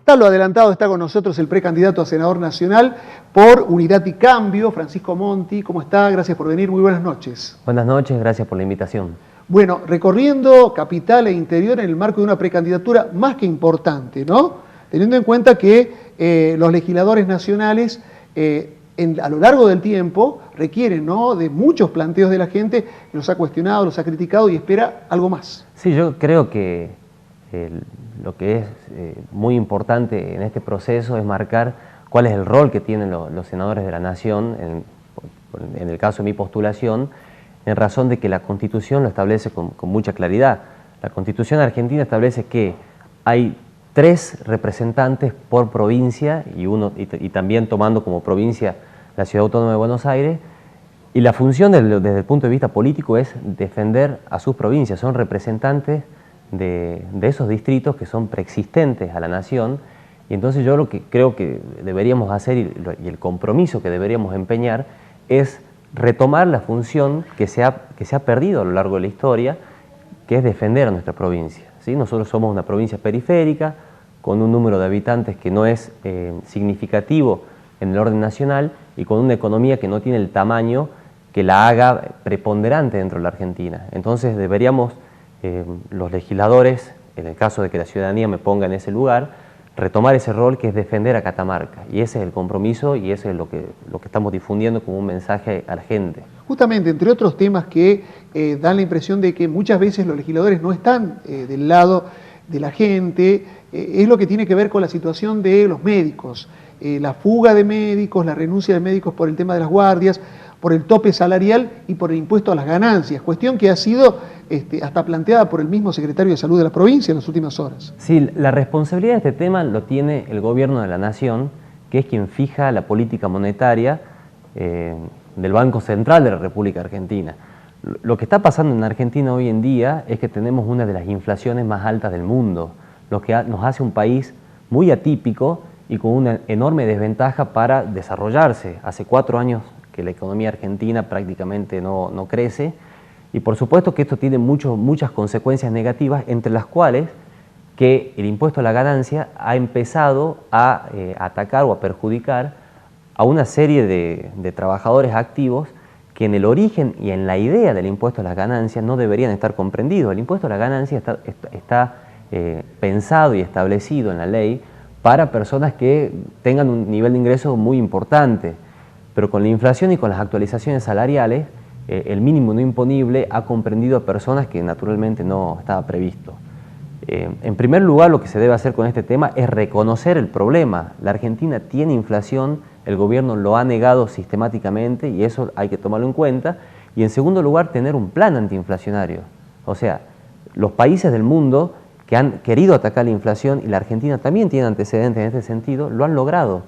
Tal lo adelantado, está con nosotros el precandidato a senador nacional por Unidad y Cambio, Francisco Monti. ¿Cómo está? Gracias por venir. Muy buenas noches. Buenas noches, gracias por la invitación. Bueno, recorriendo capital e interior en el marco de una precandidatura más que importante, ¿no? Teniendo en cuenta que los legisladores nacionales a lo largo del tiempo requieren, ¿no?, de muchos planteos de la gente, los ha cuestionado, los ha criticado y espera algo más. Sí, yo creo que lo que es muy importante en este proceso es marcar cuál es el rol que tienen los senadores de la Nación, en el caso de mi postulación, en razón de que la Constitución lo establece con mucha claridad. La Constitución argentina establece que hay 3 representantes por provincia y también tomando como provincia la Ciudad Autónoma de Buenos Aires, y la función desde el punto de vista político es defender a sus provincias. Son representantes de esos distritos que son preexistentes a la nación, y entonces yo lo que creo que deberíamos hacer y el compromiso que deberíamos empeñar es retomar la función que se ha perdido a lo largo de la historia, que es defender a nuestra provincia, ¿sí? Nosotros somos una provincia periférica, con un número de habitantes que no es significativo en el orden nacional y con una economía que no tiene el tamaño que la haga preponderante dentro de la Argentina. Entonces deberíamos, los legisladores, en el caso de que la ciudadanía me ponga en ese lugar, retomar ese rol que es defender a Catamarca. Y ese es el compromiso y ese es lo que estamos difundiendo como un mensaje a la gente. Justamente, entre otros temas que dan la impresión de que muchas veces los legisladores no están del lado de la gente, es lo que tiene que ver con la situación de los médicos, la fuga de médicos, la renuncia de médicos por el tema de las guardias, por el tope salarial y por el impuesto a las ganancias, cuestión que ha sido hasta planteada por el mismo secretario de Salud de la provincia en las últimas horas. Sí, la responsabilidad de este tema lo tiene el gobierno de la Nación, que es quien fija la política monetaria del Banco Central de la República Argentina. Lo que está pasando en Argentina hoy en día es que tenemos una de las inflaciones más altas del mundo, lo que nos hace un país muy atípico y con una enorme desventaja para desarrollarse. Hace 4 años que la economía argentina prácticamente no crece, y por supuesto que esto tiene muchas consecuencias negativas, entre las cuales que el impuesto a la ganancia ha empezado a atacar o a perjudicar a una serie de trabajadores activos que en el origen y en la idea del impuesto a las ganancias no deberían estar comprendidos. El impuesto a la ganancia está pensado y establecido en la ley para personas que tengan un nivel de ingreso muy importante, pero con la inflación y con las actualizaciones salariales, el mínimo no imponible ha comprendido a personas que naturalmente no estaba previsto. En primer lugar, lo que se debe hacer con este tema es reconocer el problema. La Argentina tiene inflación, el gobierno lo ha negado sistemáticamente y eso hay que tomarlo en cuenta. Y en segundo lugar, tener un plan antiinflacionario. O sea, los países del mundo que han querido atacar la inflación, y la Argentina también tiene antecedentes en este sentido, lo han logrado.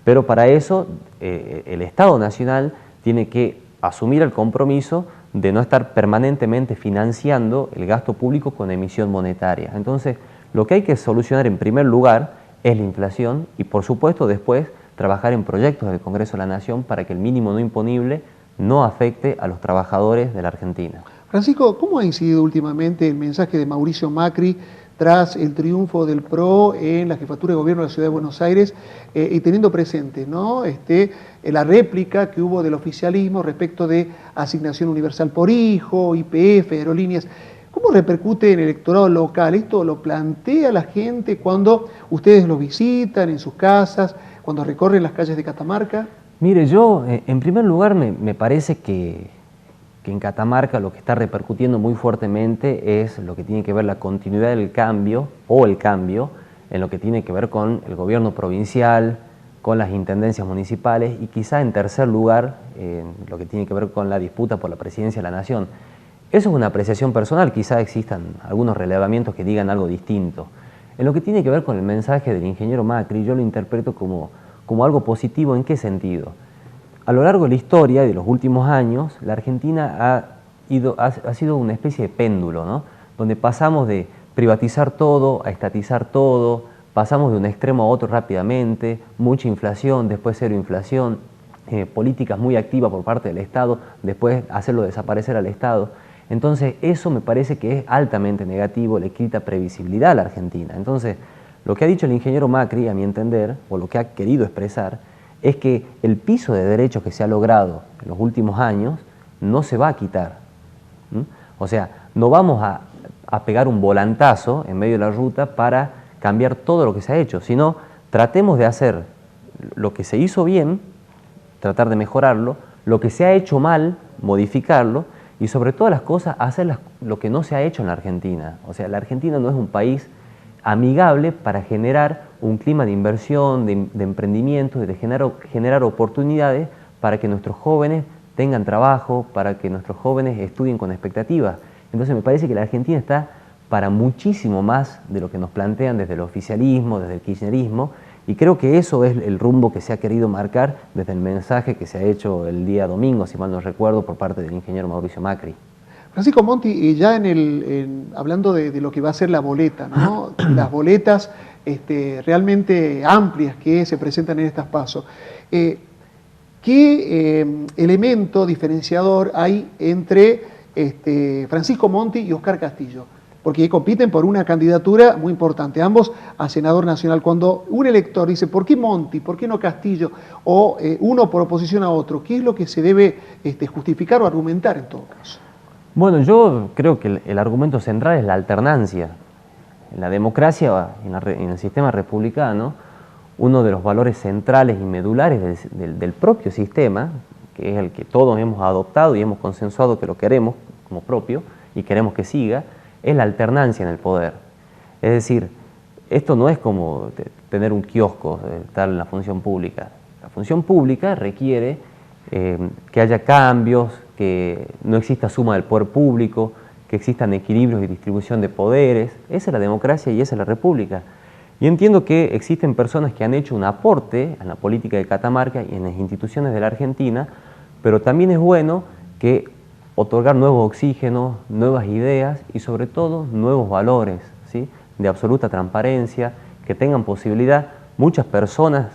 Pero para eso el Estado Nacional tiene que asumir el compromiso de no estar permanentemente financiando el gasto público con emisión monetaria. Entonces, lo que hay que solucionar en primer lugar es la inflación y, por supuesto, después trabajar en proyectos del Congreso de la Nación para que el mínimo no imponible no afecte a los trabajadores de la Argentina. Francisco, ¿cómo ha incidido últimamente el mensaje de Mauricio Macri tras el triunfo del PRO en la jefatura de gobierno de la Ciudad de Buenos Aires y teniendo presente, ¿no?, la réplica que hubo del oficialismo respecto de asignación universal por hijo, YPF, aerolíneas? ¿Cómo repercute en el electorado local? ¿Esto lo plantea la gente cuando ustedes lo visitan en sus casas, cuando recorren las calles de Catamarca? Mire, yo en primer lugar me parece que en Catamarca lo que está repercutiendo muy fuertemente es lo que tiene que ver la continuidad del cambio o el cambio en lo que tiene que ver con el gobierno provincial, con las intendencias municipales y quizá en tercer lugar lo que tiene que ver con la disputa por la presidencia de la Nación. Eso es una apreciación personal, quizá existan algunos relevamientos que digan algo distinto. En lo que tiene que ver con el mensaje del ingeniero Macri, yo lo interpreto como algo positivo. ¿En qué sentido? A lo largo de la historia de los últimos años, la Argentina ha sido una especie de péndulo, ¿no?, donde pasamos de privatizar todo a estatizar todo, pasamos de un extremo a otro rápidamente, mucha inflación, después cero inflación, políticas muy activas por parte del Estado, después hacerlo desaparecer al Estado. Entonces eso me parece que es altamente negativo, le quita previsibilidad a la Argentina. Entonces Lo que ha dicho el ingeniero Macri, a mi entender, o lo que ha querido expresar, es que el piso de derechos que se ha logrado en los últimos años no se va a quitar. O sea, no vamos a pegar un volantazo en medio de la ruta para cambiar todo lo que se ha hecho, sino tratemos de hacer lo que se hizo bien, tratar de mejorarlo, lo que se ha hecho mal, modificarlo, y sobre todas las cosas hacer lo que no se ha hecho en la Argentina. O sea, la Argentina no es un país amigable para generar un clima de inversión, de emprendimiento, de generar oportunidades para que nuestros jóvenes tengan trabajo, para que nuestros jóvenes estudien con expectativas. Entonces me parece que la Argentina está para muchísimo más de lo que nos plantean desde el oficialismo, desde el kirchnerismo, y creo que eso es el rumbo que se ha querido marcar desde el mensaje que se ha hecho el día domingo, si mal no recuerdo, por parte del ingeniero Mauricio Macri. Francisco Monti, ya hablando de lo que va a ser la boleta, ¿no? Las boletas realmente amplias que se presentan en estas PASO, ¿qué elemento diferenciador hay entre Francisco Monti y Oscar Castillo? Porque compiten por una candidatura muy importante, ambos a senador nacional. Cuando un elector dice, ¿por qué Monti? ¿Por qué no Castillo? O uno por oposición a otro, ¿qué es lo que se debe justificar o argumentar en todo caso? Bueno, yo creo que el argumento central es la alternancia. En la democracia, en el sistema republicano, uno de los valores centrales y medulares del propio sistema, que es el que todos hemos adoptado y hemos consensuado que lo queremos como propio y queremos que siga, es la alternancia en el poder. Es decir, esto no es como tener un kiosco, estar en la función pública. La función pública requiere que haya cambios, que no exista suma del poder público, que existan equilibrios y distribución de poderes. Esa es la democracia y esa es la república. Y entiendo que existen personas que han hecho un aporte en la política de Catamarca y en las instituciones de la Argentina, pero también es bueno que otorgar nuevos oxígenos, nuevas ideas y sobre todo nuevos valores, ¿sí? De absoluta transparencia, que tengan posibilidad muchas personas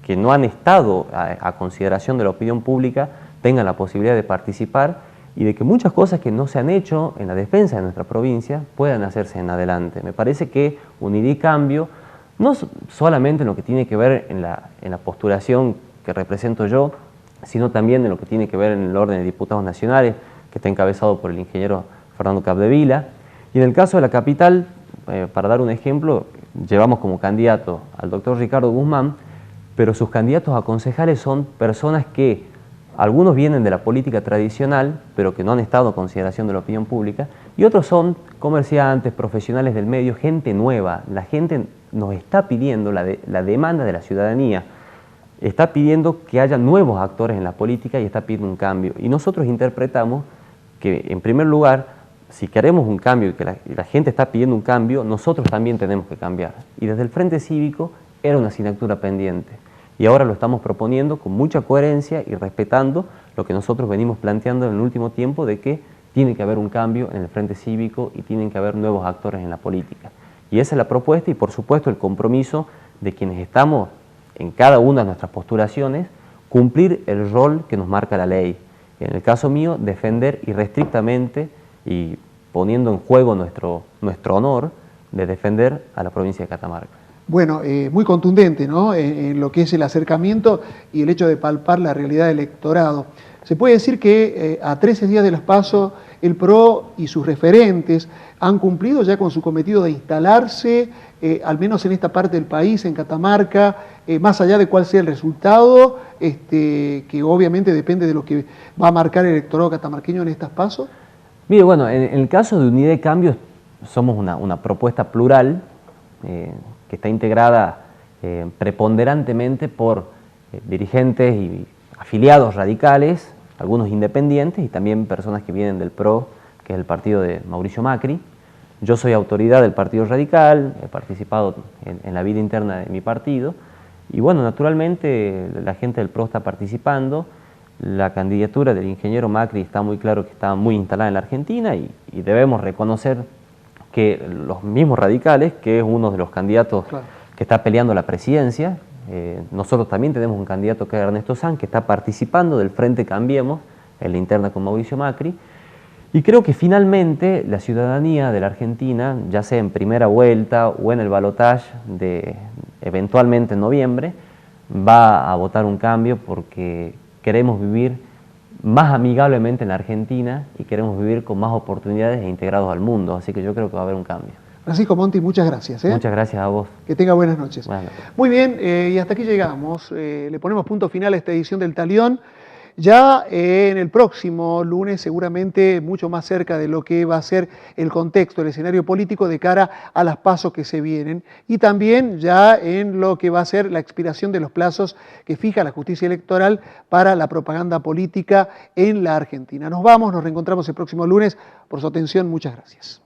que no han estado a consideración de la opinión pública tengan la posibilidad de participar y de que muchas cosas que no se han hecho en la defensa de nuestra provincia puedan hacerse en adelante. Me parece que Unidad y Cambio, no solamente en lo que tiene que ver en la postulación que represento yo, sino también en lo que tiene que ver en el orden de diputados nacionales, que está encabezado por el ingeniero Fernando Capdevila. Y en el caso de la capital, para dar un ejemplo, llevamos como candidato al doctor Ricardo Guzmán, pero sus candidatos a concejales son personas que algunos vienen de la política tradicional, pero que no han estado a consideración de la opinión pública, y otros son comerciantes, profesionales del medio, gente nueva. La gente nos está pidiendo, la demanda de la ciudadanía, está pidiendo que haya nuevos actores en la política y está pidiendo un cambio. Y nosotros interpretamos que, en primer lugar, si queremos un cambio y que la gente está pidiendo un cambio, nosotros también tenemos que cambiar. Y desde el Frente Cívico era una asignatura pendiente. Y ahora lo estamos proponiendo con mucha coherencia y respetando lo que nosotros venimos planteando en el último tiempo de que tiene que haber un cambio en el Frente Cívico y tienen que haber nuevos actores en la política. Y esa es la propuesta y, por supuesto, el compromiso de quienes estamos en cada una de nuestras postulaciones, cumplir el rol que nos marca la ley. En el caso mío, defender irrestrictamente y poniendo en juego nuestro honor de defender a la provincia de Catamarca. Bueno, muy contundente, ¿no? En lo que es el acercamiento y el hecho de palpar la realidad del electorado. Se puede decir que a 13 días de las PASO, el PRO y sus referentes han cumplido ya con su cometido de instalarse, al menos en esta parte del país, en Catamarca, más allá de cuál sea el resultado, que obviamente depende de lo que va a marcar el electorado catamarqueño en estas PASO. Mire, bueno, en el caso de Unidad y Cambio, somos una propuesta plural, que está integrada preponderantemente por dirigentes y afiliados radicales, algunos independientes y también personas que vienen del PRO, que es el partido de Mauricio Macri. Yo soy autoridad del Partido Radical, he participado en la vida interna de mi partido y bueno, naturalmente la gente del PRO está participando. La candidatura del ingeniero Macri está muy claro que está muy instalada en la Argentina y debemos reconocer que los mismos radicales, que es uno de los candidatos que está peleando la presidencia, nosotros también tenemos un candidato que es Ernesto Sanz, que está participando del Frente Cambiemos, en la interna con Mauricio Macri. Y creo que finalmente la ciudadanía de la Argentina, ya sea en primera vuelta o en el balotaje de eventualmente en noviembre, va a votar un cambio porque queremos vivir más amigablemente en la Argentina y queremos vivir con más oportunidades e integrados al mundo. Así que yo creo que va a haber un cambio. Francisco Monti, muchas gracias. Muchas gracias a vos. Que tenga buenas noches. Buenas noches. Muy bien, y hasta aquí llegamos. Le ponemos punto final a esta edición del Talión. Ya en el próximo lunes, seguramente mucho más cerca de lo que va a ser el contexto, el escenario político de cara a las PASO que se vienen, y también ya en lo que va a ser la expiración de los plazos que fija la justicia electoral para la propaganda política en la Argentina. Nos vamos, nos reencontramos el próximo lunes. Por su atención, muchas gracias.